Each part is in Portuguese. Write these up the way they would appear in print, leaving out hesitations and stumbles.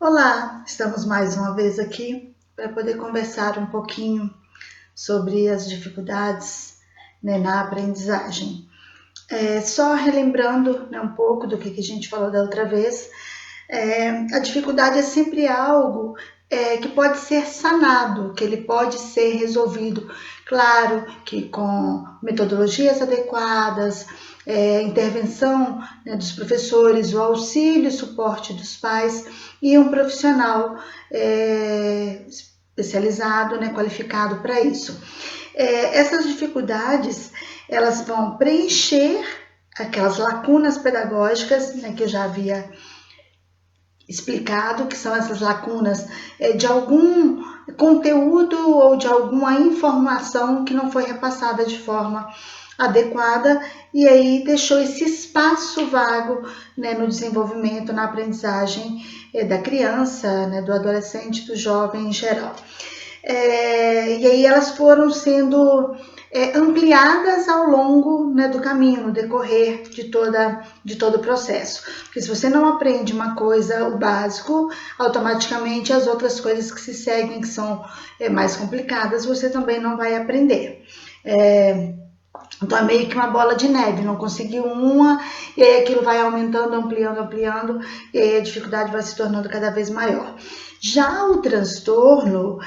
Olá, estamos mais uma vez aqui para poder conversar um pouquinho sobre as dificuldades, na aprendizagem. Só relembrando, um pouco do que a gente falou da outra vez, a dificuldade é sempre algo que pode ser sanado, que ele pode ser resolvido. Claro que com metodologias adequadas, intervenção, dos professores, o auxílio e suporte dos pais e um profissional especializado, qualificado para isso. Essas dificuldades, elas vão preencher aquelas lacunas pedagógicas, que eu já havia explicado, que são essas lacunas de algum conteúdo ou de alguma informação que não foi repassada de forma adequada e aí deixou esse espaço vago, no desenvolvimento, na aprendizagem da criança, do adolescente, do jovem em geral. E aí elas foram sendo ampliadas ao longo, do caminho, no decorrer de todo o processo. Porque se você não aprende uma coisa, o básico, automaticamente as outras coisas que se seguem, que são mais complicadas, você também não vai aprender. Então é meio que uma bola de neve, não conseguiu uma, e aí aquilo vai aumentando, ampliando, e aí a dificuldade vai se tornando cada vez maior. Já o transtorno,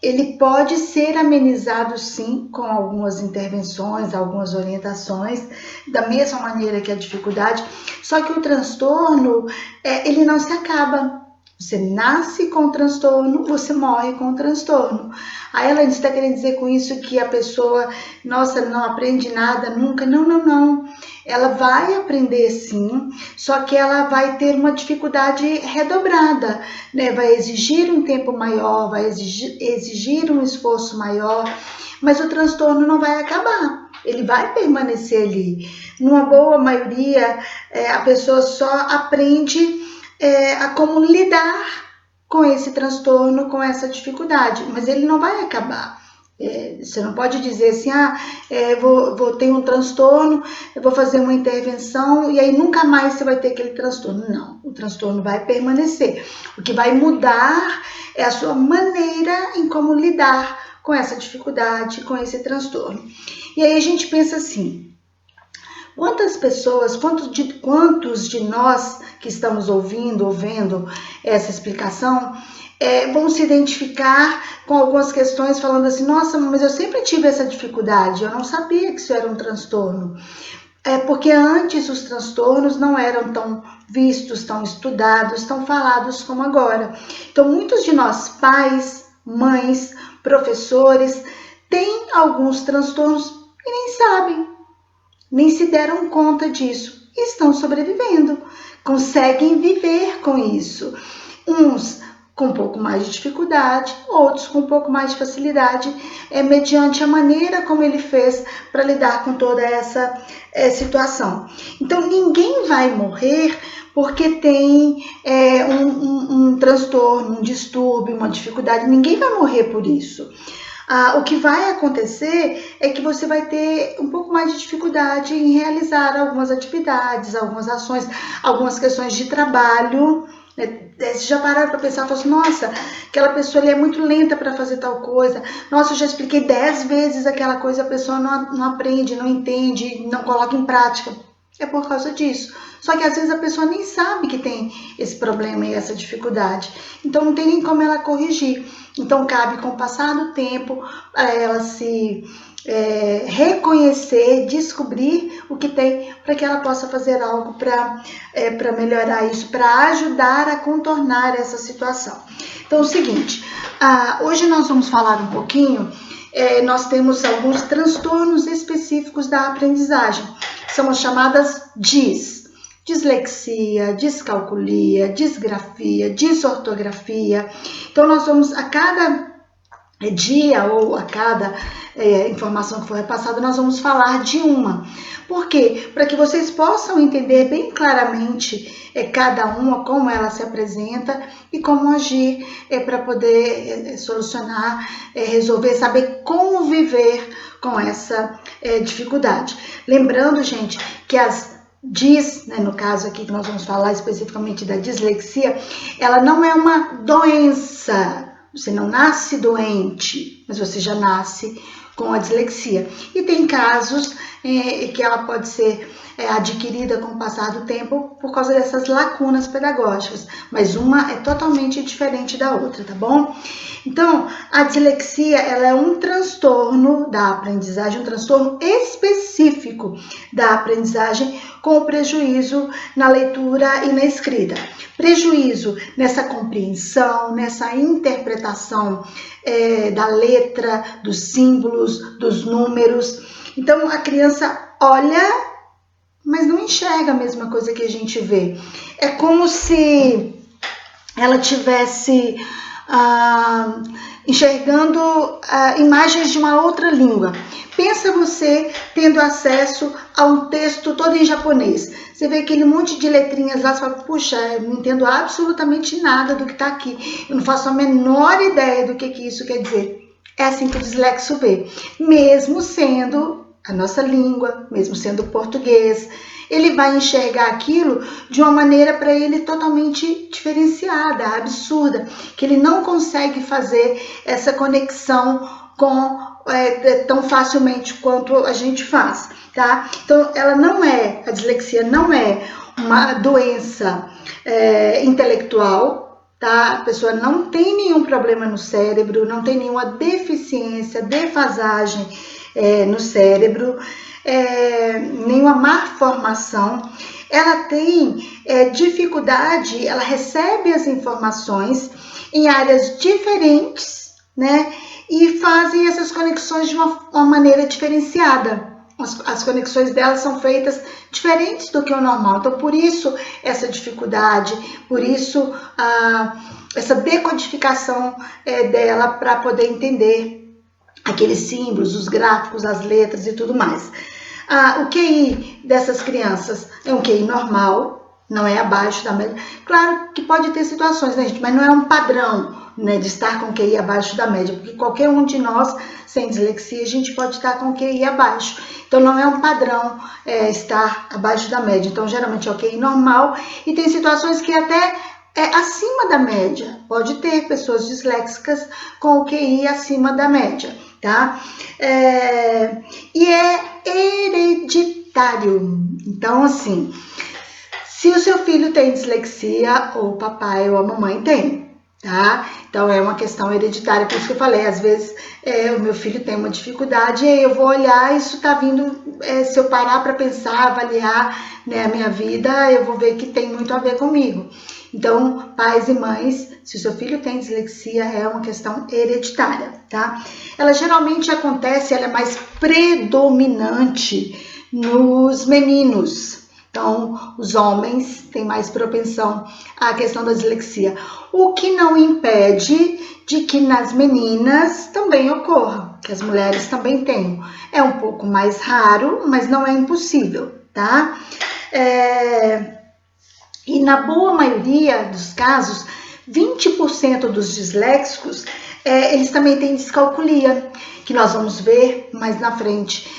ele pode ser amenizado sim com algumas intervenções, algumas orientações, da mesma maneira que a dificuldade, só que o transtorno, ele não se acaba. Você nasce com transtorno, você morre com transtorno. Aí ela está querendo dizer com isso que a pessoa, nossa, não aprende nada nunca. Não. Ela vai aprender sim, só que ela vai ter uma dificuldade redobrada, Vai exigir um tempo maior, vai exigir um esforço maior, mas o transtorno não vai acabar. Ele vai permanecer ali. Numa boa maioria, a pessoa só aprende a como lidar com esse transtorno, com essa dificuldade, mas ele não vai acabar. Você não pode dizer assim, vou ter um transtorno, eu vou fazer uma intervenção e aí nunca mais você vai ter aquele transtorno. Não, o transtorno vai permanecer. O que vai mudar é a sua maneira em como lidar com essa dificuldade, com esse transtorno. E aí a gente pensa assim, quantas pessoas, quantos de nós que estamos ouvindo, vendo essa explicação, vão se identificar com algumas questões falando assim, nossa, mas eu sempre tive essa dificuldade, eu não sabia que isso era um transtorno. Porque antes os transtornos não eram tão vistos, tão estudados, tão falados como agora. Então, muitos de nós, pais, mães, professores, têm alguns transtornos e nem sabem, nem se deram conta disso e estão sobrevivendo, conseguem viver com isso. Uns com um pouco mais de dificuldade, outros com um pouco mais de facilidade, mediante a maneira como ele fez para lidar com toda essa situação. Então, ninguém vai morrer porque tem um transtorno, um distúrbio, uma dificuldade, ninguém vai morrer por isso. O que vai acontecer é que você vai ter um pouco mais de dificuldade em realizar algumas atividades, algumas ações, algumas questões de trabalho. Você já pararam para pensar, falou assim, nossa, aquela pessoa ali é muito lenta para fazer tal coisa, nossa, eu já expliquei 10 vezes aquela coisa, a pessoa não aprende, não entende, não coloca em prática. É por causa disso. Só que às vezes a pessoa nem sabe que tem esse problema e essa dificuldade. Então não tem nem como ela corrigir. Então cabe com o passar do tempo para ela se reconhecer, descobrir o que tem para que ela possa fazer algo para melhorar isso, para ajudar a contornar essa situação. Então é o seguinte, hoje nós vamos falar um pouquinho, nós temos alguns transtornos específicos da aprendizagem. São as chamadas DIS, dislexia, descalculia, disgrafia, disortografia. Então, nós vamos, a cada dia ou a cada informação que for repassada, nós vamos falar de uma. Por quê? Para que vocês possam entender bem claramente cada uma, como ela se apresenta e como agir para poder solucionar, resolver, saber conviver com essa dificuldade. Lembrando, gente, que as diz, né, no caso aqui que nós vamos falar especificamente da dislexia, ela não é uma doença. Você não nasce doente, mas você já nasce com a dislexia. E tem casos que ela pode ser adquirida com o passar do tempo por causa dessas lacunas pedagógicas, mas uma é totalmente diferente da outra, tá bom? Então, a dislexia, ela é um transtorno da aprendizagem, um transtorno específico da aprendizagem com prejuízo na leitura e na escrita. Prejuízo nessa compreensão, nessa interpretação da letra, dos símbolos, dos números. Então, a criança olha, mas não enxerga a mesma coisa que a gente vê. É como se ela tivesse enxergando imagens de uma outra língua. Pensa você tendo acesso a um texto todo em japonês. Você vê aquele monte de letrinhas lá, você fala, puxa, eu não entendo absolutamente nada do que está aqui. Eu não faço a menor ideia do que isso quer dizer. É assim que o dislexo vê. Mesmo sendo a nossa língua, mesmo sendo português, ele vai enxergar aquilo de uma maneira para ele totalmente diferenciada, absurda, que ele não consegue fazer essa conexão com tão facilmente quanto a gente faz, tá? Então, a dislexia não é uma doença intelectual, tá? A pessoa não tem nenhum problema no cérebro, não tem nenhuma deficiência, defasagem no cérebro, nenhuma malformação. Ela tem dificuldade, ela recebe as informações em áreas diferentes, né? E fazem essas conexões de uma maneira diferenciada. As conexões delas são feitas diferentes do que o normal. Então, por isso, essa dificuldade, por isso, essa decodificação dela para poder entender aqueles símbolos, os gráficos, as letras e tudo mais. O QI dessas crianças é um QI normal, não é abaixo da média. Claro que pode ter situações, né, gente? Mas não é um padrão, né, de estar com QI abaixo da média, porque qualquer um de nós, sem dislexia, a gente pode estar com QI abaixo. Então, não é um padrão estar abaixo da média. Então, geralmente é o QI normal e tem situações que até acima da média. Pode ter pessoas disléxicas com o QI acima da média, tá? E é hereditário. Então, assim, se o seu filho tem dislexia, ou o papai ou a mamãe tem, tá? Então, é uma questão hereditária, por isso que eu falei, às vezes o meu filho tem uma dificuldade, e aí eu vou olhar, isso tá vindo, se eu parar para pensar, avaliar, né, a minha vida, eu vou ver que tem muito a ver comigo. Então, pais e mães, se o seu filho tem dislexia, é uma questão hereditária, tá? Ela geralmente acontece, ela é mais predominante nos meninos. Então, os homens têm mais propensão à questão da dislexia. O que não impede de que nas meninas também ocorra, que as mulheres também tenham. É um pouco mais raro, mas não é impossível, tá? E na boa maioria dos casos, 20% dos disléxicos, eles também têm descalculia, que nós vamos ver mais na frente.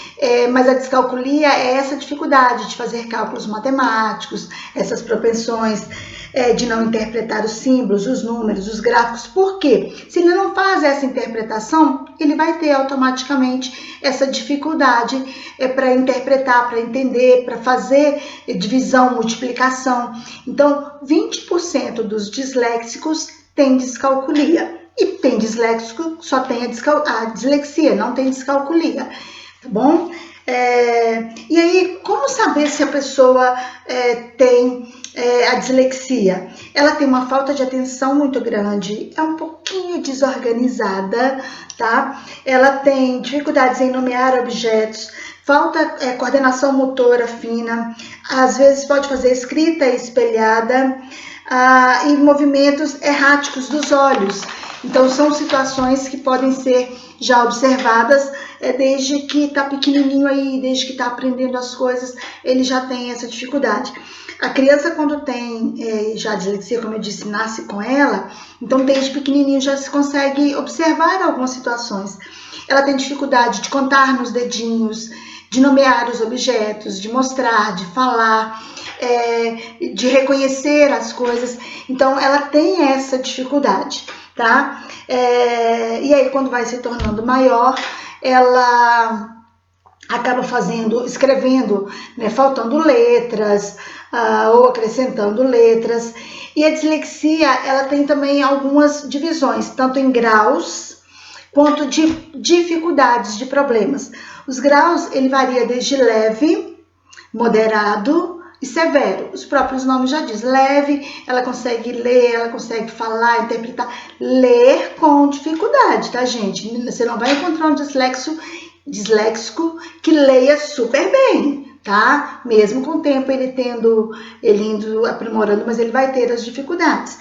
Mas a descalculia é essa dificuldade de fazer cálculos matemáticos, essas propensões de não interpretar os símbolos, os números, os gráficos. Por quê? Se ele não faz essa interpretação, ele vai ter automaticamente essa dificuldade para interpretar, para entender, para fazer divisão, multiplicação. Então, 20% dos disléxicos têm descalculia. E tem disléxico, só tem a dislexia, não tem descalculia. Tá bom? E aí, como saber se a pessoa tem a dislexia? Ela tem uma falta de atenção muito grande, é um pouquinho desorganizada, tá? Ela tem dificuldades em nomear objetos, falta coordenação motora fina, às vezes pode fazer escrita espelhada e movimentos erráticos dos olhos. Então, são situações que podem ser já observadas desde que está pequenininho aí, desde que está aprendendo as coisas, ele já tem essa dificuldade. A criança, quando tem já dislexia, como eu disse, nasce com ela, então desde pequenininho já se consegue observar algumas situações. Ela tem dificuldade de contar nos dedinhos, de nomear os objetos, de mostrar, de falar, de reconhecer as coisas. Então, ela tem essa dificuldade, tá? E aí, quando vai se tornando maior, ela acaba escrevendo, né, faltando letras, ou acrescentando letras. E a dislexia, ela tem também algumas divisões, tanto em graus quanto de dificuldades, de problemas. Os graus, ele varia desde leve, moderado e severo. Os próprios nomes já dizem. Leve, ela consegue ler, ela consegue falar, interpretar. Ler com dificuldade, tá, gente? Você não vai encontrar um disléxico que leia super bem, tá? Mesmo com o tempo ele indo aprimorando, mas ele vai ter as dificuldades.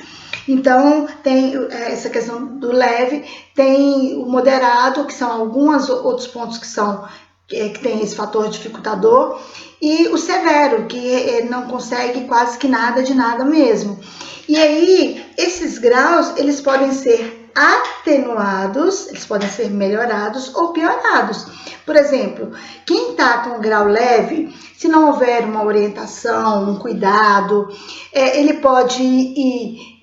Então, tem essa questão do leve, tem o moderado, que são alguns outros pontos que tem esse fator dificultador, e o severo, que não consegue quase que nada de nada mesmo. E aí, esses graus, eles podem ser atenuados, eles podem ser melhorados ou piorados. Por exemplo, quem está com grau leve, se não houver uma orientação, um cuidado, ele pode ir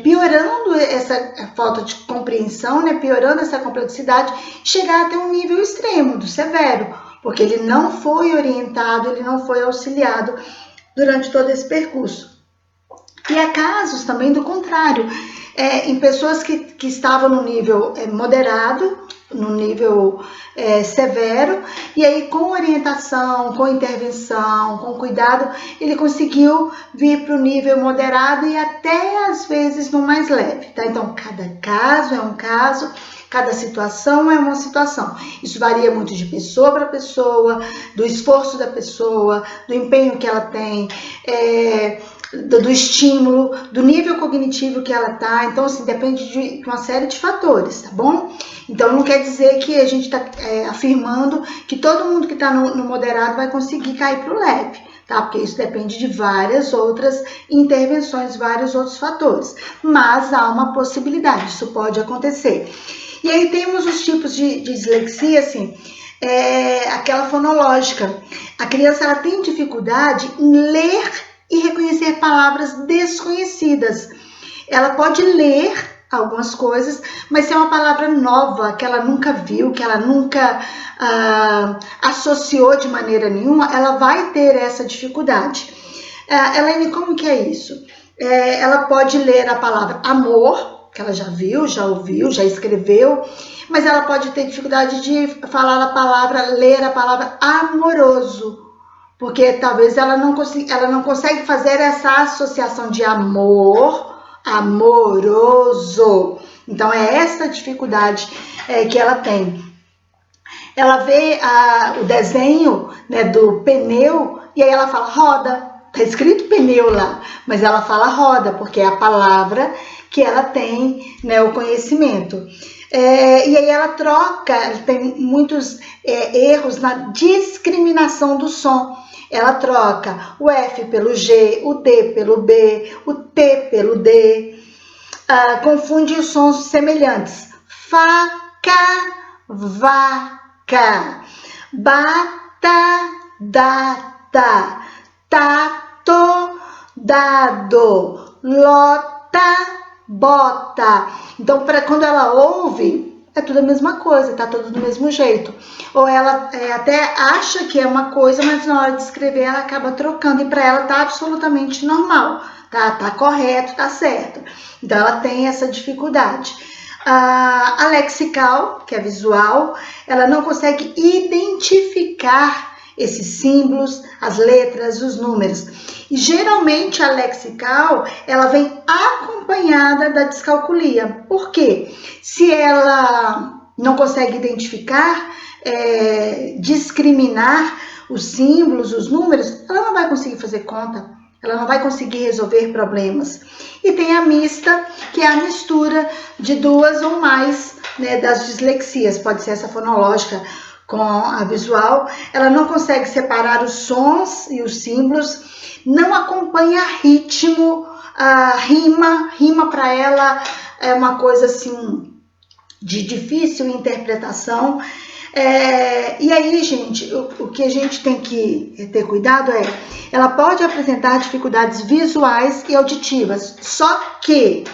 piorando essa falta de compreensão, né, piorando essa complexidade, chegar até um nível extremo, do severo, porque ele não foi orientado, ele não foi auxiliado durante todo esse percurso. E há casos também do contrário, em pessoas que estavam no nível moderado, no nível severo, e aí com orientação, com intervenção, com cuidado, ele conseguiu vir para o nível moderado e até às vezes no mais leve, tá? Então, cada caso é um caso, cada situação é uma situação. Isso varia muito de pessoa para pessoa, do esforço da pessoa, do empenho que ela tem, do estímulo, do nível cognitivo que ela tá. Então, assim, depende de uma série de fatores, tá bom? Então, não quer dizer que a gente está afirmando que todo mundo que está no moderado vai conseguir cair para o leve, tá? Porque isso depende de várias outras intervenções, vários outros fatores. Mas há uma possibilidade, isso pode acontecer. E aí temos os tipos de dislexia, assim, aquela fonológica. A criança, ela tem dificuldade em ler e reconhecer palavras desconhecidas. Ela pode ler algumas coisas, mas se é uma palavra nova, que ela nunca viu, que ela nunca associou de maneira nenhuma, ela vai ter essa dificuldade. Elaine, como que é isso? Ela pode ler a palavra amor, que ela já viu, já ouviu, já escreveu, mas ela pode ter dificuldade de ler a palavra amoroso, porque talvez ela não consegue fazer essa associação de amor, amoroso. Então, é essa dificuldade que ela tem. Ela vê o desenho, né, do pneu e aí ela fala roda. Tá escrito pneu lá, mas ela fala roda, porque é a palavra que ela tem, né, o conhecimento. E aí ela tem muitos erros na discriminação do som. Ela troca o F pelo G, o D pelo B, o T pelo D, confunde os sons semelhantes. Faca, vaca, bata, data, tato, dado, lota, bota. Então, quando ela ouve, é tudo a mesma coisa, tá tudo do mesmo jeito. Ou ela até acha que é uma coisa, mas na hora de escrever ela acaba trocando, e para ela tá absolutamente normal, tá correto, tá certo. Então, ela tem essa dificuldade. A lexical, que é visual, ela não consegue identificar esses símbolos, as letras, os números. E geralmente a lexical, ela vem acompanhada da descalculia. Por quê? Se ela não consegue identificar, discriminar os símbolos, os números, ela não vai conseguir fazer conta, ela não vai conseguir resolver problemas. E tem a mista, que é a mistura de duas ou mais, né, das dislexias. Pode ser essa fonológica com a visual. Ela não consegue separar os sons e os símbolos, não acompanha ritmo, a rima para ela é uma coisa assim de difícil interpretação. E aí, gente, o que a gente tem que ter cuidado ela pode apresentar dificuldades visuais e auditivas, só que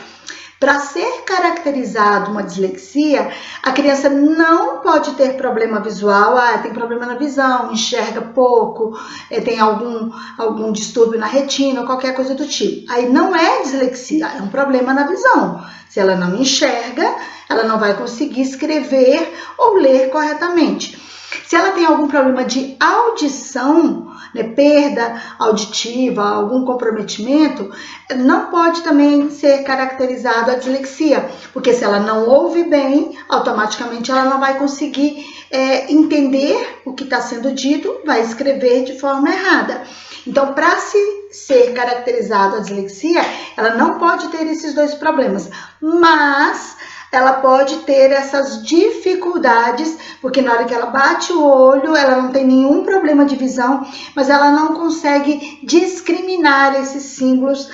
para ser caracterizado uma dislexia, a criança não pode ter problema visual, tem problema na visão, enxerga pouco, tem algum distúrbio na retina, ou qualquer coisa do tipo. Aí não é dislexia, é um problema na visão. Se ela não enxerga, ela não vai conseguir escrever ou ler corretamente. Se ela tem algum problema de audição, perda auditiva, algum comprometimento, não pode também ser caracterizado a dislexia, porque se ela não ouve bem, automaticamente ela não vai conseguir entender o que está sendo dito, vai escrever de forma errada. Então, para ser caracterizado a dislexia, ela não pode ter esses dois problemas, mas ela pode ter essas dificuldades, porque na hora que ela bate o olho, ela não tem nenhum problema de visão, mas ela não consegue discriminar esses símbolos,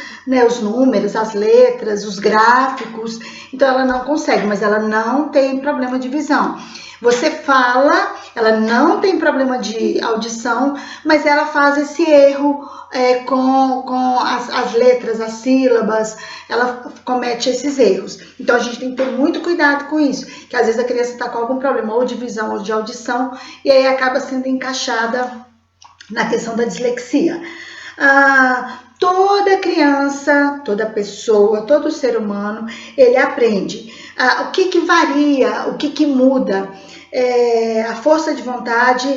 os números, as letras, os gráficos, então ela não consegue, mas ela não tem problema de visão. Você fala, ela não tem problema de audição, mas ela faz esse erro com as letras, as sílabas, ela comete esses erros. Então a gente tem que ter muito cuidado com isso, que às vezes a criança está com algum problema ou de visão ou de audição, e aí acaba sendo encaixada na questão da dislexia. Toda criança, toda pessoa, todo ser humano, ele aprende. O que varia, o que muda? A força de vontade,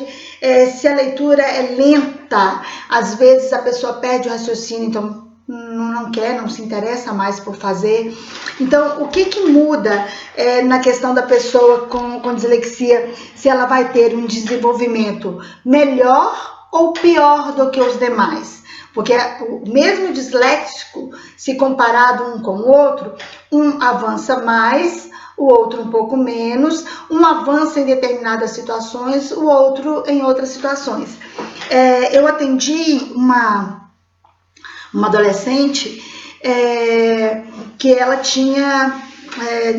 se a leitura é lenta, às vezes a pessoa perde o raciocínio, então não quer, não se interessa mais por fazer. Então, o que muda na questão da pessoa com dislexia, se ela vai ter um desenvolvimento melhor ou pior do que os demais? Porque o mesmo disléxico, se comparado um com o outro, um avança mais, o outro um pouco menos, um avança em determinadas situações, o outro em outras situações. Eu atendi uma adolescente que ela tinha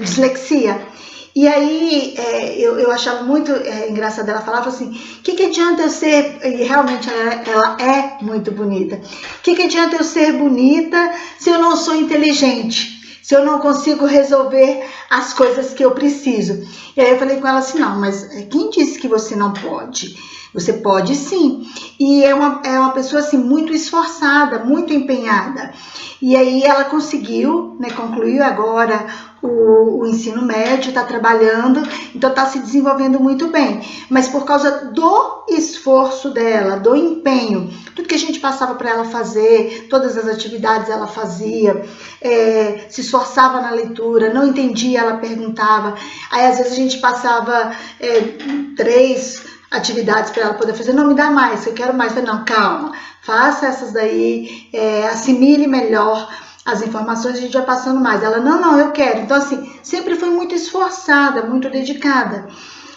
dislexia. E aí eu achava muito engraçado, ela falava assim, o que adianta eu ser, e realmente ela é muito bonita, o que adianta eu ser bonita se eu não sou inteligente? Se eu não consigo resolver as coisas que eu preciso. E aí eu falei com ela assim, não, mas quem disse que você não pode? Você pode sim. E é uma pessoa assim, muito esforçada, muito empenhada. E aí ela conseguiu, concluiu agora o ensino médio, está trabalhando, então está se desenvolvendo muito bem. Mas por causa do esforço dela, do empenho, tudo que a gente passava para ela fazer, todas as atividades ela fazia, se esforçava na leitura, não entendia, ela perguntava. Aí às vezes a gente passava 3 atividades para ela poder fazer, não me dá mais, eu quero mais. Eu falei, não, calma, faça essas daí, assimile melhor as informações, a gente vai passando mais. Ela, não, eu quero. Então, assim, sempre foi muito esforçada, muito dedicada.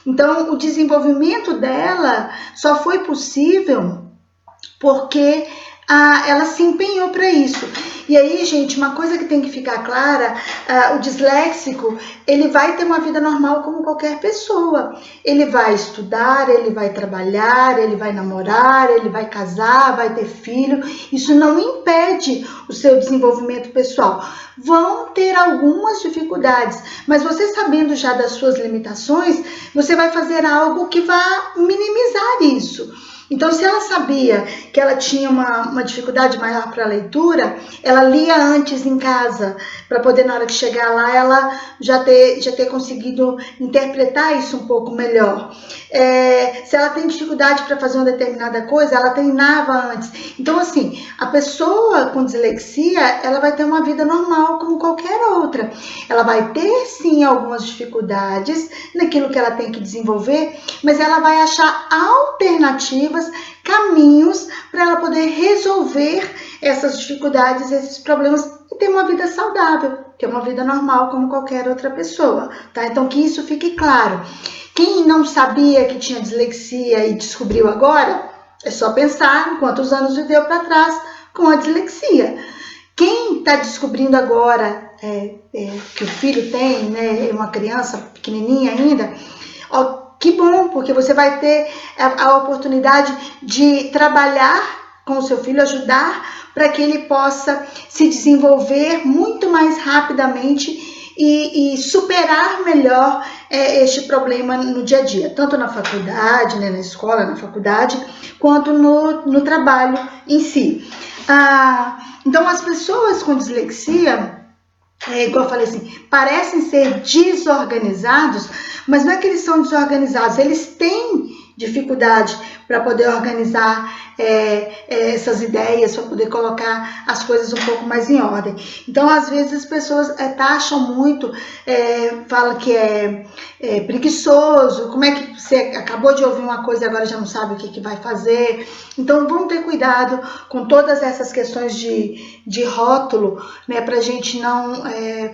Então, o desenvolvimento dela só foi possível porque ela se empenhou para isso. E aí, gente, uma coisa que tem que ficar clara, o disléxico, ele vai ter uma vida normal como qualquer pessoa. Ele vai estudar, ele vai trabalhar, ele vai namorar, ele vai casar, vai ter filho. Isso não impede o seu desenvolvimento pessoal. Vão ter algumas dificuldades, mas você sabendo já das suas limitações, você vai fazer algo que vá minimizar isso. Então, se ela sabia que ela tinha uma dificuldade maior para a leitura, ela lia antes em casa, para poder, na hora que chegar lá, ela já ter conseguido interpretar isso um pouco melhor. Se ela tem dificuldade para fazer uma determinada coisa, ela treinava antes. Então, assim, a pessoa com dislexia, ela vai ter uma vida normal como qualquer outra. Ela vai ter, sim, algumas dificuldades naquilo que ela tem que desenvolver, mas ela vai achar alternativas, caminhos para ela poder resolver essas dificuldades, esses problemas e ter uma vida saudável, ter uma vida normal como qualquer outra pessoa, tá? Então que isso fique claro. Quem não sabia que tinha dislexia e descobriu agora, é só pensar quantos anos viveu para trás com a dislexia. Quem está descobrindo agora que o filho tem, uma criança pequenininha ainda, Que bom, porque você vai ter a oportunidade de trabalhar com o seu filho, ajudar para que ele possa se desenvolver muito mais rapidamente e superar melhor este problema no dia a dia, tanto na faculdade, né, na escola, na faculdade, quanto no trabalho em si. Então, as pessoas com dislexia, igual eu falei assim, parecem ser desorganizados, mas não é que eles são desorganizados, eles têm dificuldade para poder organizar essas ideias, para poder colocar as coisas um pouco mais em ordem. Então, às vezes, as pessoas taxam muito, falam que é preguiçoso, como é que você acabou de ouvir uma coisa e agora já não sabe o que vai fazer. Então, vamos ter cuidado com todas essas questões de rótulo, né, para a gente não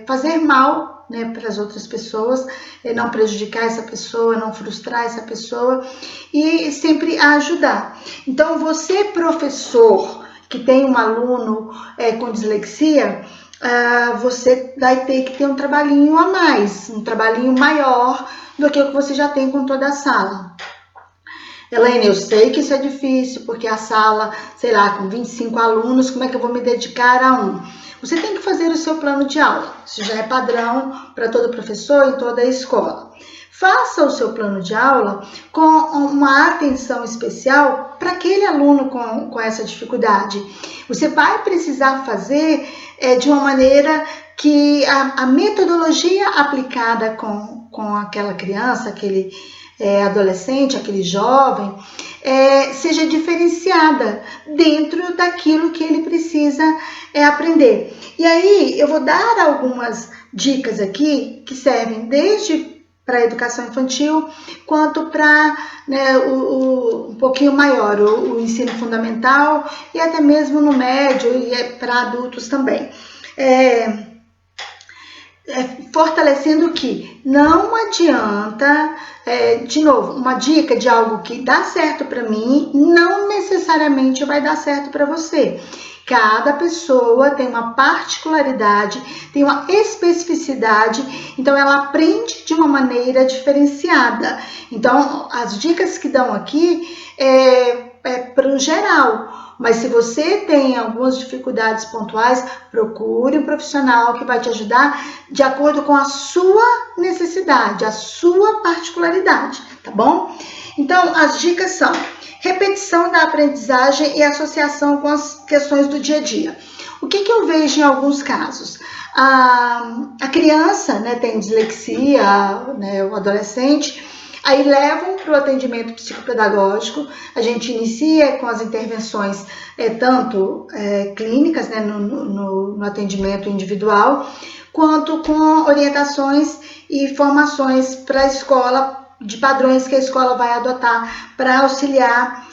fazer mal, né, para as outras pessoas, não prejudicar essa pessoa, não frustrar essa pessoa e sempre ajudar. Então, você, professor, que tem um aluno com dislexia, você vai ter que ter um trabalhinho a mais, um trabalhinho maior do que o que você já tem com toda a sala. Elaine, eu sei que isso é difícil, porque a sala, sei lá, com 25 alunos, como é que eu vou me dedicar a um? Você tem que fazer o seu plano de aula. Isso já é padrão para todo professor em toda a escola. Faça o seu plano de aula com uma atenção especial para aquele aluno com essa dificuldade. Você vai precisar fazer de uma maneira que a metodologia aplicada com aquela criança, aquele adolescente, aquele jovem, seja diferenciada dentro daquilo que ele precisa aprender. E aí eu vou dar algumas dicas aqui que servem desde para a educação infantil, quanto para, né, um pouquinho maior, o ensino fundamental e até mesmo no médio e para adultos também. Fortalecendo que não adianta, de novo, uma dica de algo que dá certo para mim, não necessariamente vai dar certo para você. Cada pessoa tem uma particularidade, tem uma especificidade, então ela aprende de uma maneira diferenciada. Então, as dicas que dão aqui é para o geral. Mas se você tem algumas dificuldades pontuais, procure um profissional que vai te ajudar de acordo com a sua necessidade, a sua particularidade, tá bom? Então, as dicas são: repetição da aprendizagem e associação com as questões do dia a dia. O que eu vejo em alguns casos? A criança, né, tem dislexia, né, o adolescente, aí levam para o atendimento psicopedagógico, a gente inicia com as intervenções tanto clínicas, né, no atendimento individual, quanto com orientações e formações para a escola, de padrões que a escola vai adotar para auxiliar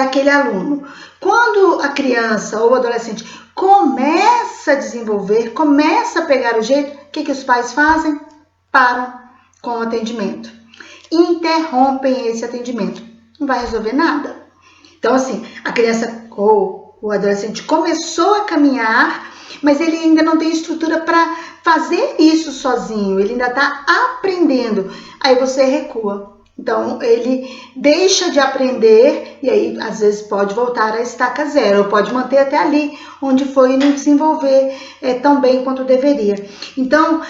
aquele aluno. Quando a criança ou o adolescente começa a desenvolver, começa a pegar o jeito, o que os pais fazem? Param com o atendimento. Interrompem esse atendimento. Não vai resolver nada. Então, assim, a criança ou o adolescente começou a caminhar, mas ele ainda não tem estrutura para fazer isso sozinho, ele ainda está aprendendo. Aí você recua. Então, ele deixa de aprender e aí, às vezes, pode voltar à estaca zero, ou pode manter até ali onde foi e não desenvolver tão bem quanto deveria. Então,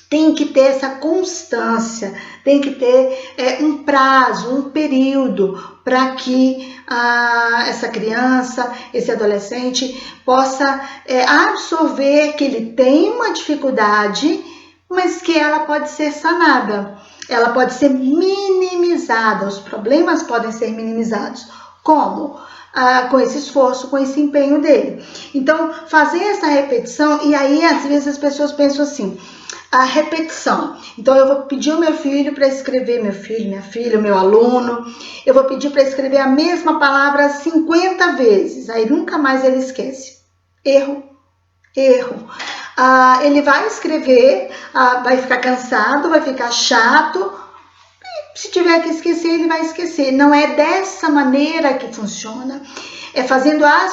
tem que ter essa constância, tem que ter um prazo, um período para que essa criança, esse adolescente possa absorver que ele tem uma dificuldade, mas que ela pode ser sanada, ela pode ser minimizada, os problemas podem ser minimizados. Como? Com esse esforço, com esse empenho dele. Então, fazer essa repetição, e aí às vezes as pessoas pensam assim, a repetição. Então, eu vou pedir o meu filho para escrever, meu filho, minha filha, o meu aluno, eu vou pedir para escrever a mesma palavra 50 vezes, aí nunca mais ele esquece. Erro. Ele vai escrever, vai ficar cansado, vai ficar chato, e se tiver que esquecer, ele vai esquecer. Não é dessa maneira que funciona. É fazendo a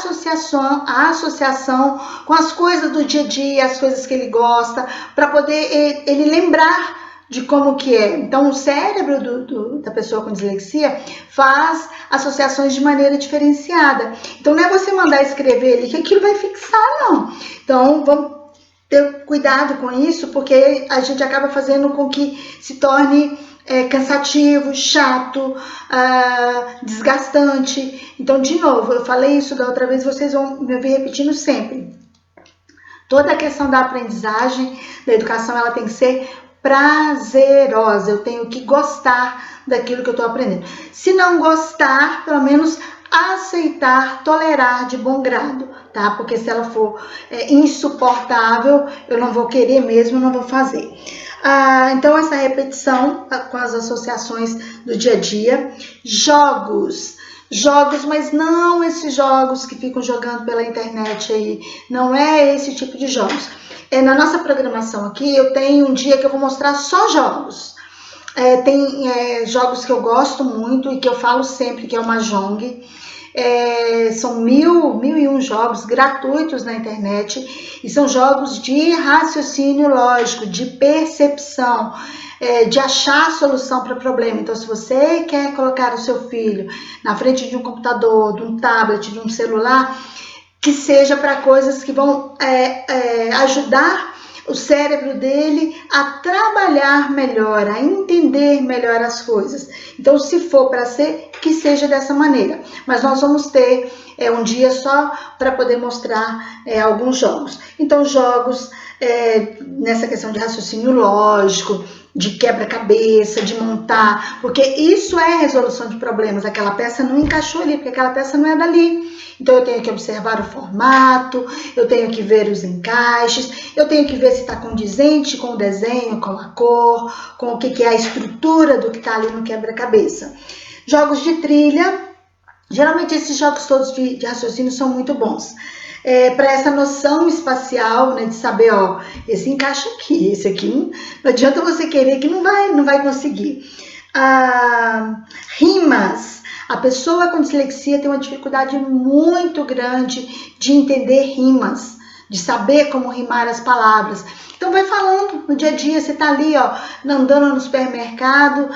associação com as coisas do dia a dia, as coisas que ele gosta, para poder ele lembrar de como que é. Então, o cérebro da pessoa com dislexia faz associações de maneira diferenciada. Então, não é você mandar escrever ali que aquilo vai fixar, não. Então, vamos ter cuidado com isso, porque a gente acaba fazendo com que se torne cansativo, chato, desgastante. Então, de novo, eu falei isso da outra vez, vocês vão me ouvir repetindo sempre. Toda a questão da aprendizagem, da educação, ela tem que ser prazerosa. Eu tenho que gostar daquilo que eu estou aprendendo. Se não gostar, pelo menos aceitar, tolerar de bom grado, tá? Porque se ela for insuportável, eu não vou querer mesmo, não vou fazer. Então, essa repetição com as associações do dia a dia. Jogos, mas não esses jogos que ficam jogando pela internet aí. Não é esse tipo de jogos. Na nossa programação aqui, eu tenho um dia que eu vou mostrar só jogos. Tem jogos que eu gosto muito e que eu falo sempre, que é o Mahjong. São 1001 jogos gratuitos na internet e são jogos de raciocínio lógico, de percepção, de achar a solução para o problema. Então, se você quer colocar o seu filho na frente de um computador, de um tablet, de um celular, que seja para coisas que vão ajudar o cérebro dele a trabalhar melhor, a entender melhor as coisas. Então, se for para ser, que seja dessa maneira. Mas nós vamos ter um dia só para poder mostrar alguns jogos. Então, jogos nessa questão de raciocínio lógico, de quebra-cabeça, de montar, porque isso é resolução de problemas. Aquela peça não encaixou ali, porque aquela peça não é dali. Então, eu tenho que observar o formato, eu tenho que ver os encaixes, eu tenho que ver se está condizente com o desenho, com a cor, com o que é a estrutura do que está ali no quebra-cabeça. Jogos de trilha, geralmente esses jogos todos de raciocínio são muito bons. Para essa noção espacial, né, de saber, esse encaixa aqui, esse aqui não adianta você querer que não vai conseguir. Rimas. A pessoa com dislexia tem uma dificuldade muito grande de entender rimas, de saber como rimar as palavras. Então vai falando no dia a dia, você tá ali, andando no supermercado,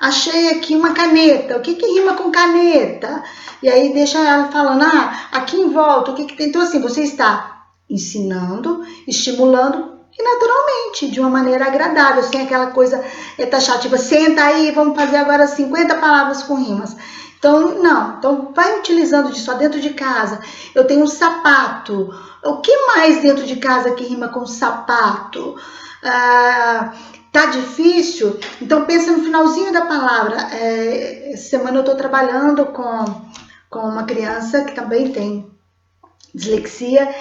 achei aqui uma caneta, o que rima com caneta? E aí deixa ela falando, aqui em volta, o que tem? Então assim, você está ensinando, estimulando e naturalmente, de uma maneira agradável, sem aquela coisa taxativa, senta aí, vamos fazer agora 50 palavras com rimas. Então, não. Então, vai utilizando disso dentro de casa. Eu tenho um sapato. O que mais dentro de casa que rima com sapato? Tá difícil? Então, pensa no finalzinho da palavra. Essa semana eu estou trabalhando com uma criança que também tem dislexia.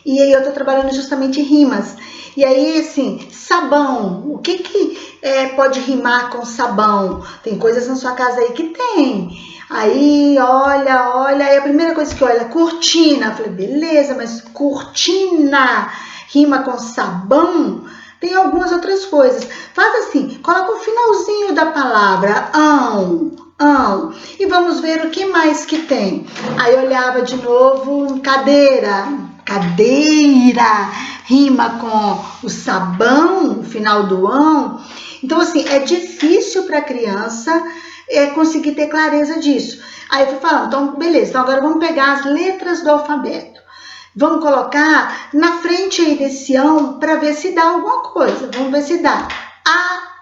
E aí eu estou trabalhando justamente rimas. E aí, assim, sabão. O que pode rimar com sabão? Tem coisas na sua casa aí que tem. Aí, olha, aí a primeira coisa que olha, cortina. Eu falei, beleza, mas cortina rima com sabão? Tem algumas outras coisas. Faz assim, coloca o finalzinho da palavra, e vamos ver o que mais que tem. Aí olhava de novo, cadeira rima com o sabão, o final do ão. Então, assim, é difícil para a criança conseguir ter clareza disso. Aí eu fui falando, então, beleza, então agora vamos pegar as letras do alfabeto. Vamos colocar na frente aí desse ão para ver se dá alguma coisa. Vamos ver se dá.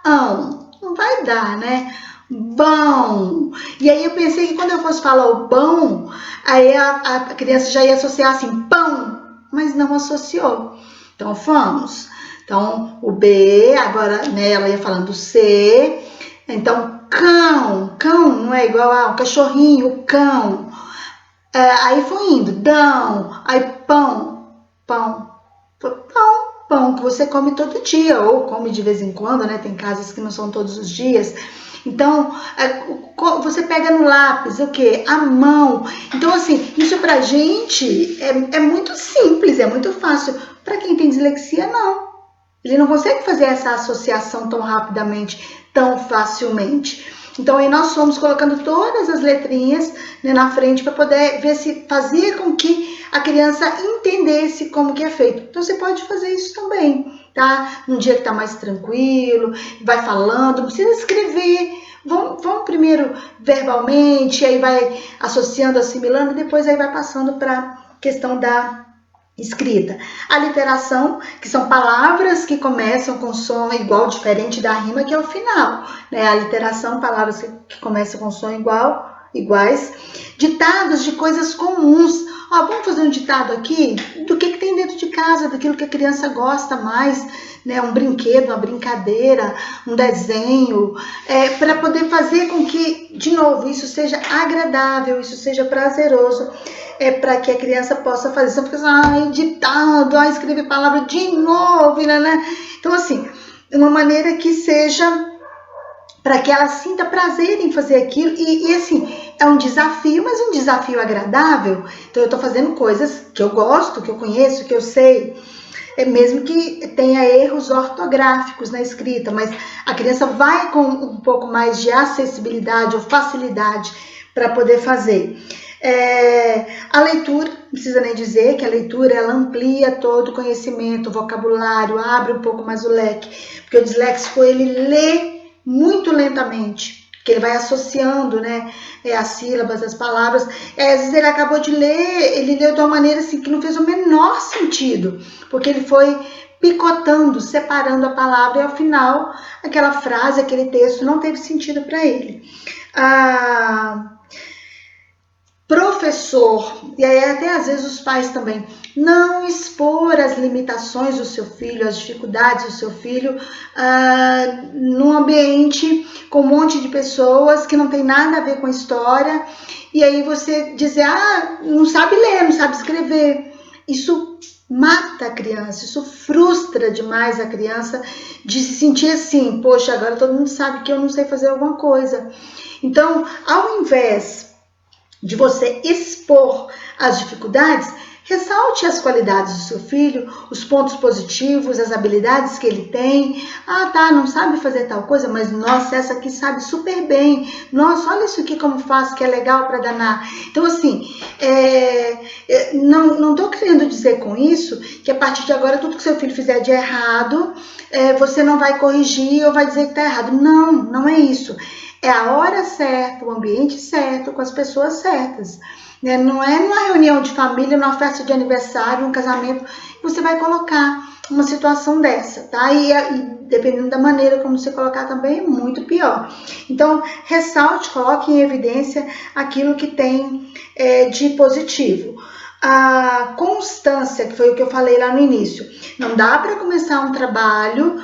Ão. Não vai dar, né? Bom. E aí eu pensei que quando eu fosse falar o bom, aí a criança já ia associar assim, pão, mas não associou. Então, vamos. Então, o B, agora, né, ela ia falando C. Então, cão não é igual a um cachorrinho, o cão. Aí foi indo, dão, aí pão que você come todo dia, ou come de vez em quando, né? Tem casas que não são todos os dias. Então, você pega no lápis, o quê? A mão. Então, assim, isso pra gente é muito simples, é muito fácil. Pra quem tem dislexia, não. Ele não consegue fazer essa associação tão rapidamente, tão facilmente. Então aí nós fomos colocando todas as letrinhas, né, na frente para poder ver se fazia com que a criança entendesse como que é feito. Então você pode fazer isso também, tá? Num dia que tá mais tranquilo, vai falando, não precisa escrever. Vamos primeiro verbalmente, aí vai associando, assimilando, e depois aí vai passando para a questão da escrita. A literação, que são palavras que começam com som igual, diferente da rima, que é o final, né? A literação, palavras que começam com som iguais. Ditados de coisas comuns. Ó, vamos fazer um ditado aqui do que tem dentro de casa, daquilo que a criança gosta mais, né? Um brinquedo, uma brincadeira, um desenho, para poder fazer com que, de novo, isso seja agradável, isso seja prazeroso, para que a criança possa fazer. Você fica assim, ditado, escrever palavra de novo, né? Então, assim, uma maneira que seja para que ela sinta prazer em fazer aquilo, e assim, é um desafio, mas um desafio agradável. Então eu estou fazendo coisas que eu gosto, que eu conheço, que eu sei, mesmo que tenha erros ortográficos na escrita, mas a criança vai com um pouco mais de acessibilidade ou facilidade para poder fazer. A leitura, não precisa nem dizer que a leitura ela amplia todo o conhecimento, o vocabulário, abre um pouco mais o leque, porque o disléxico ele lê muito lentamente, porque ele vai associando, né, as sílabas, as palavras. Às vezes ele acabou de ler, ele leu de uma maneira assim que não fez o menor sentido, porque ele foi picotando, separando a palavra, e ao final aquela frase, aquele texto não teve sentido para ele. Professor, e aí até às vezes os pais também, não expor as limitações do seu filho, as dificuldades do seu filho num ambiente com um monte de pessoas que não tem nada a ver com a história, e aí você dizer, não sabe ler, não sabe escrever. Isso mata a criança, isso frustra demais a criança de se sentir assim, poxa, agora todo mundo sabe que eu não sei fazer alguma coisa. Então, ao invés de você expor as dificuldades, ressalte as qualidades do seu filho, os pontos positivos, as habilidades que ele tem. Não sabe fazer tal coisa, mas nossa, essa aqui sabe super bem. Nossa, olha isso aqui como faz, que é legal para danar. Então, assim, não estou querendo dizer com isso que a partir de agora tudo que seu filho fizer de errado, você não vai corrigir ou vai dizer que está errado. Não, não é isso. É a hora certa, o ambiente certo, com as pessoas certas. Não é numa reunião de família, numa festa de aniversário, um casamento, que você vai colocar uma situação dessa, tá? E dependendo da maneira como você colocar também, é muito pior. Então, ressalte, coloque em evidência aquilo que tem de positivo. A constância, que foi o que eu falei lá no início. Não dá para começar um trabalho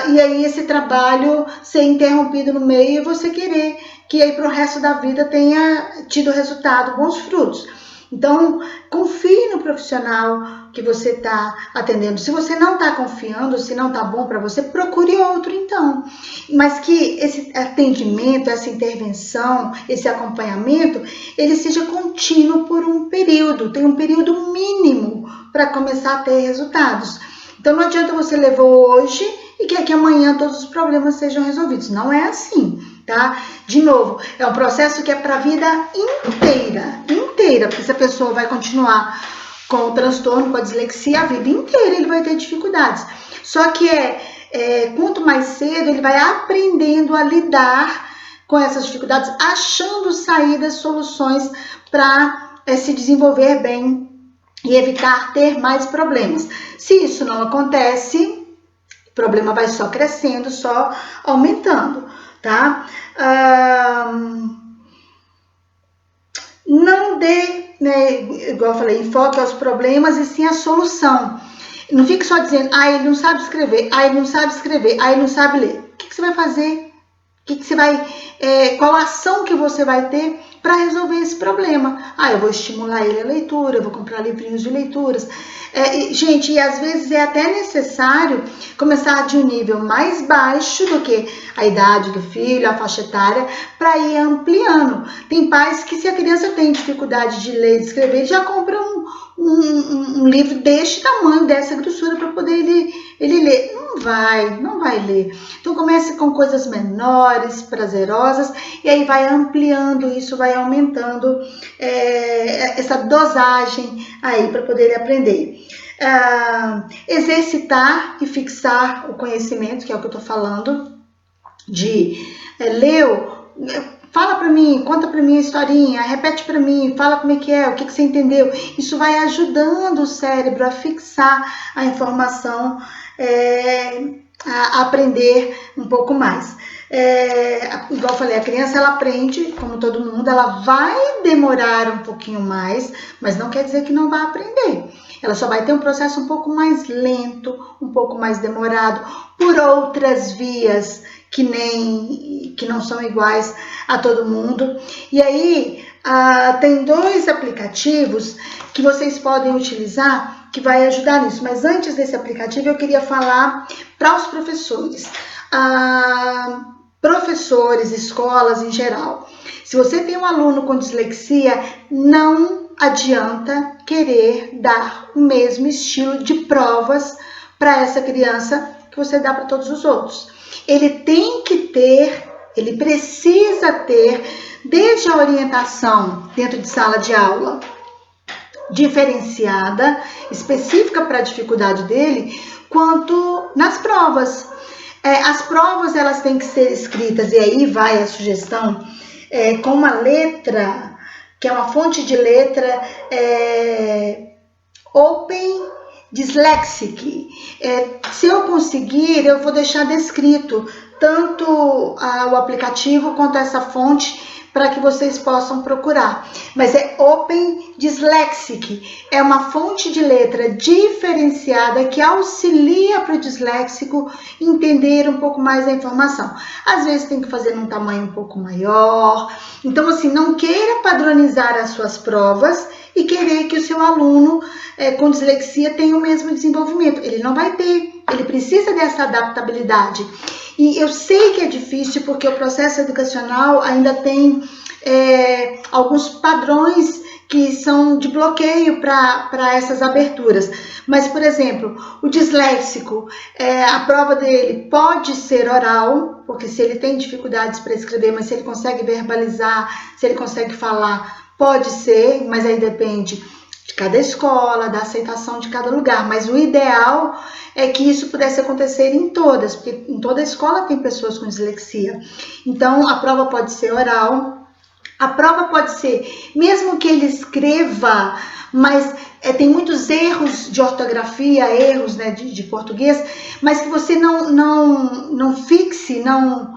e aí esse trabalho ser interrompido no meio e você querer que aí para o resto da vida tenha tido resultado, bons frutos. Então, confie no profissional que você está atendendo. Se você não está confiando, se não está bom para você, procure outro então. Mas que esse atendimento, essa intervenção, esse acompanhamento, ele seja contínuo por um período. Tem um período mínimo para começar a ter resultados. Então, não adianta você levar hoje e que amanhã todos os problemas sejam resolvidos. Não é assim, tá? De novo, é um processo que é para a vida inteira, porque se a pessoa vai continuar com o transtorno, com a dislexia, a vida inteira ele vai ter dificuldades. Só que quanto mais cedo ele vai aprendendo a lidar com essas dificuldades, achando saídas, soluções para se desenvolver bem e evitar ter mais problemas. Se isso não acontece, o problema vai só crescendo, só aumentando, tá? Não dê, igual eu falei, enfoque aos problemas e sim a solução. Não fique só dizendo, ele não sabe escrever, ele não sabe escrever, ele não sabe ler. O que você vai fazer? que você vai, qual ação que você vai ter para resolver esse problema. Eu vou estimular ele a leitura, eu vou comprar livrinhos de leituras. Gente, e às vezes é até necessário começar de um nível mais baixo do que a idade do filho, a faixa etária, para ir ampliando. Tem pais que, se a criança tem dificuldade de ler e escrever, já compram um livro deste tamanho, dessa grossura, para poder ele ler. Não vai ler. Então comece com coisas menores, prazerosas, e aí vai ampliando isso, vai aumentando essa dosagem aí para poder aprender. Exercitar e fixar o conhecimento, que é o que eu estou falando, de leu, fala para mim, conta para mim a historinha, repete para mim, fala como é que é, o que você entendeu. Isso vai ajudando o cérebro a fixar a informação, a aprender um pouco mais. Igual eu falei, a criança ela aprende, como todo mundo, ela vai demorar um pouquinho mais, mas não quer dizer que não vai aprender. Ela só vai ter um processo um pouco mais lento, um pouco mais demorado, por outras vias que não são iguais a todo mundo. E aí tem 2 aplicativos que vocês podem utilizar que vai ajudar nisso. Mas antes desse aplicativo eu queria falar para os professores. Professores, escolas em geral. Se você tem um aluno com dislexia, não adianta querer dar o mesmo estilo de provas para essa criança que você dá para todos os outros. Ele precisa ter, desde a orientação dentro de sala de aula, diferenciada, específica para a dificuldade dele, quanto nas provas. As provas elas têm que ser escritas, e aí vai a sugestão, com uma letra, que é uma fonte de letra Open Dyslexic. Se eu conseguir, eu vou deixar descrito tanto o aplicativo quanto essa fonte para que vocês possam procurar. Mas é Open Dyslexic, é uma fonte de letra diferenciada que auxilia para o disléxico entender um pouco mais a informação. Às vezes tem que fazer num tamanho um pouco maior. Então, assim, não queira padronizar as suas provas e querer que o seu aluno com dislexia tenha o mesmo desenvolvimento. Ele não vai ter, ele precisa dessa adaptabilidade. E eu sei que é difícil porque o processo educacional ainda tem alguns padrões que são de bloqueio para essas aberturas. Mas, por exemplo, o disléxico, a prova dele pode ser oral, porque se ele tem dificuldades para escrever, mas se ele consegue verbalizar, se ele consegue falar, pode ser, mas aí depende de cada escola, da aceitação de cada lugar. Mas o ideal é que isso pudesse acontecer em todas, porque em toda escola tem pessoas com dislexia. Então, a prova pode ser oral, a prova pode ser, mesmo que ele escreva, mas tem muitos erros de ortografia, erros, né, de português, mas que você não fixe, não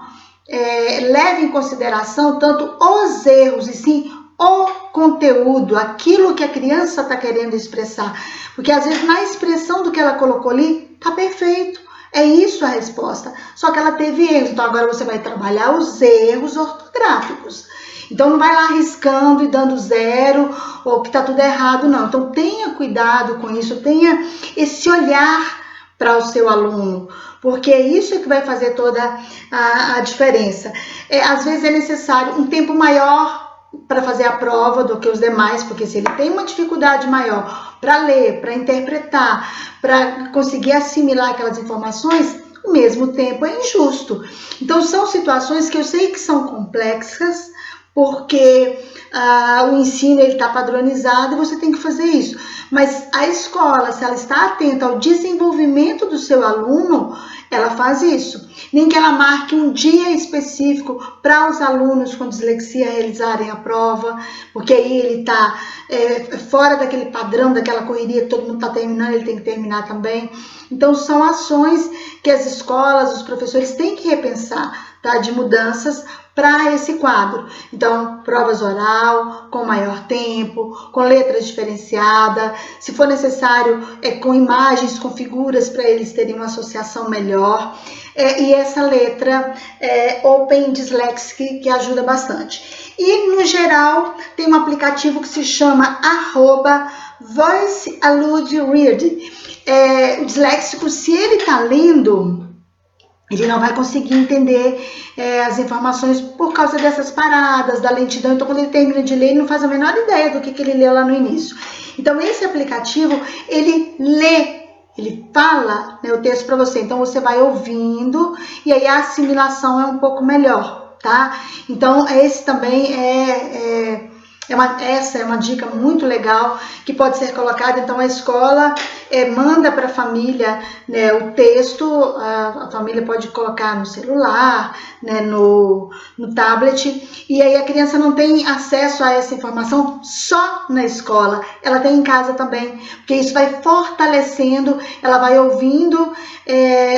leve em consideração tanto os erros, e sim o conteúdo, aquilo que a criança está querendo expressar. Porque às vezes na expressão do que ela colocou ali, está perfeito. É isso a resposta. Só que ela teve erros. Então agora você vai trabalhar os erros ortográficos. Então não vai lá arriscando e dando 0 ou que está tudo errado, não. Então tenha cuidado com isso, tenha esse olhar para o seu aluno, porque é isso que vai fazer toda a diferença. Às vezes é necessário um tempo maior para fazer a prova do que os demais, porque se ele tem uma dificuldade maior para ler, para interpretar, para conseguir assimilar aquelas informações, o mesmo tempo é injusto. Então são situações que eu sei que são complexas, porque o ensino está padronizado e você tem que fazer isso. Mas a escola, se ela está atenta ao desenvolvimento do seu aluno, ela faz isso. Nem que ela marque um dia específico para os alunos com dislexia realizarem a prova, porque aí ele está fora daquele padrão, daquela correria que todo mundo está terminando, ele tem que terminar também. Então são ações que as escolas, os professores têm que repensar, tá? De mudanças para esse quadro. Então, provas oral, com maior tempo, com letras diferenciadas, se for necessário, com imagens, com figuras, para eles terem uma associação melhor. maior. E essa letra Open Dyslexic, que ajuda bastante. E, no geral, tem um aplicativo que se chama @VoiceAludeRead. O disléxico, se ele está lendo, ele não vai conseguir entender as informações por causa dessas paradas, da lentidão. Então, quando ele termina de ler, ele não faz a menor ideia do que ele leu lá no início. Então, esse aplicativo, ele lê, ele fala, né, o texto para você. Então, você vai ouvindo e aí a assimilação é um pouco melhor, tá? Então, esse também essa é uma dica muito legal que pode ser colocada. Então, a escola manda para a família, né, o texto, a família pode colocar no celular, né, no tablet, e aí a criança não tem acesso a essa informação só na escola, ela tem em casa também, porque isso vai fortalecendo, ela vai ouvindo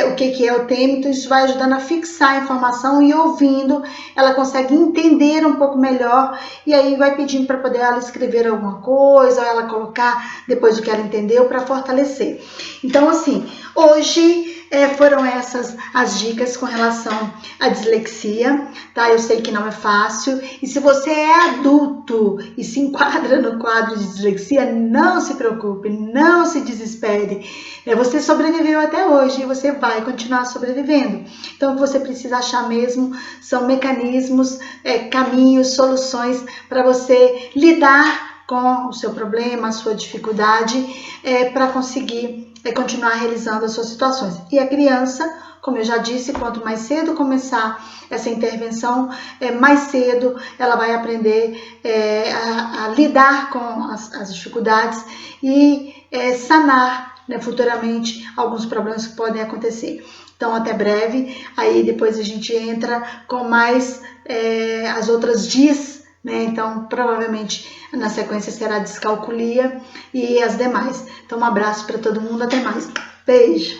o que é o tema, então isso vai ajudando a fixar a informação, e ouvindo ela consegue entender um pouco melhor, e aí vai pedindo para poder ela escrever alguma coisa, ou ela colocar depois do que ela entendeu para fortalecer. Então, assim, hoje foram essas as dicas com relação à dislexia, tá? Eu sei que não é fácil, e se você é adulto e se enquadra no quadro de dislexia, não se preocupe, não se desespere. Você sobreviveu até hoje e você vai continuar sobrevivendo. Então, o que você precisa achar mesmo são mecanismos, caminhos, soluções para você lidar com o seu problema, a sua dificuldade, para conseguir continuar realizando as suas situações. E a criança, como eu já disse, quanto mais cedo começar essa intervenção, mais cedo ela vai aprender a lidar com as dificuldades e sanar, né, futuramente alguns problemas que podem acontecer. Então, até breve, aí depois a gente entra com mais as outras DIS, né? Então, provavelmente na sequência será descalculia e as demais. Então, um abraço para todo mundo, até mais. Beijo!